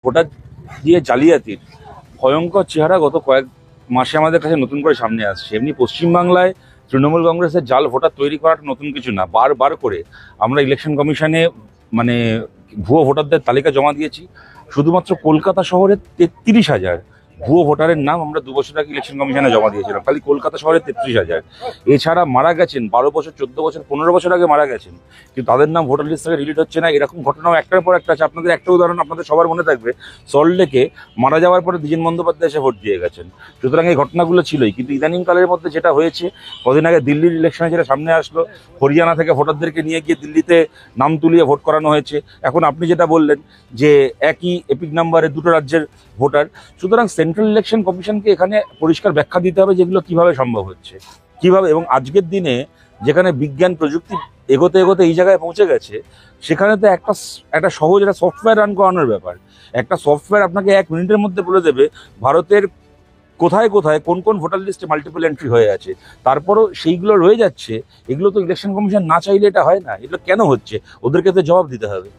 Voter দিয়ে জালিয়াতির ভয়ঙ্কর চেহারা গত কয়েক মাসে আমাদের কাছে নতুন করে সামনে আসছে। এমনি পশ্চিমবাংলায় তৃণমূল কংগ্রেসের জাল ভোটার তৈরি করাটা নতুন কিছু না। বারবার করে আমরা ইলেকশন কমিশনে মানে ভুয়ো ভোটারদের তালিকা জমা দিয়েছি। শুধুমাত্র কলকাতা শহরে 33,000 ভুয়ো ভোটারের নাম আমরা 2 বছর আগে ইলেকশন কমিশনে জমা দিয়েছিলাম, খালি কলকাতা শহরে 33,000। এছাড়া মারা গেছেন 12 বছর, 14 বছর, 15 বছর আগে মারা গেছেন, কিন্তু তাদের নাম ভোটার লিস্ট থেকে রিলিট হচ্ছে না। এরকম ঘটনাও একটার পর একটা আছে। আপনাদের একটা উদাহরণ আপনাদের সবার মনে থাকবে, সল্টলেকে মারা যাওয়ার পরে দ্বিজেন বন্দ্যোপাধ্যায় এসে ভোট দিয়ে গেছেন। সুতরাং এই ঘটনাগুলো ছিলই, কিন্তু ইদানিংকালের মধ্যে যেটা হয়েছে, কদিন আগে দিল্লির ইলেকশনে যেটা সামনে আসলো, হরিয়ানা থেকে ভোটারদেরকে নিয়ে গিয়ে দিল্লিতে নাম তুলিয়ে ভোট করানো হয়েছে। এখন আপনি যেটা বললেন যে একই এপিক নাম্বারে দুটো রাজ্যের ভোটার, সুতরাং সেন্ট্রাল ইলেকশন কমিশনকে এখানে পরিষ্কার ব্যাখ্যা দিতে হবে যেগুলো কিভাবে সম্ভব হচ্ছে, কিভাবে। এবং আজকের দিনে যেখানে বিজ্ঞান প্রযুক্তি এগোতে এগোতে এই জায়গায় পৌঁছে গেছে, সেখানে তো একটা সহজ একটা সফটওয়্যার রান করানোর ব্যাপার। একটা সফটওয়্যার আপনাকে 1 মিনিটের মধ্যে বলে দেবে ভারতের কোথায় কোথায় কোন কোন ভোটার লিস্টে মাল্টিপল এন্ট্রি হয়ে আছে। তারপরও সেইগুলো রয়ে যাচ্ছে। এগুলো তো ইলেকশন কমিশন না চাইলে এটা হয় না। এগুলো কেন হচ্ছে, ওদেরকে তো জবাব দিতে হবে।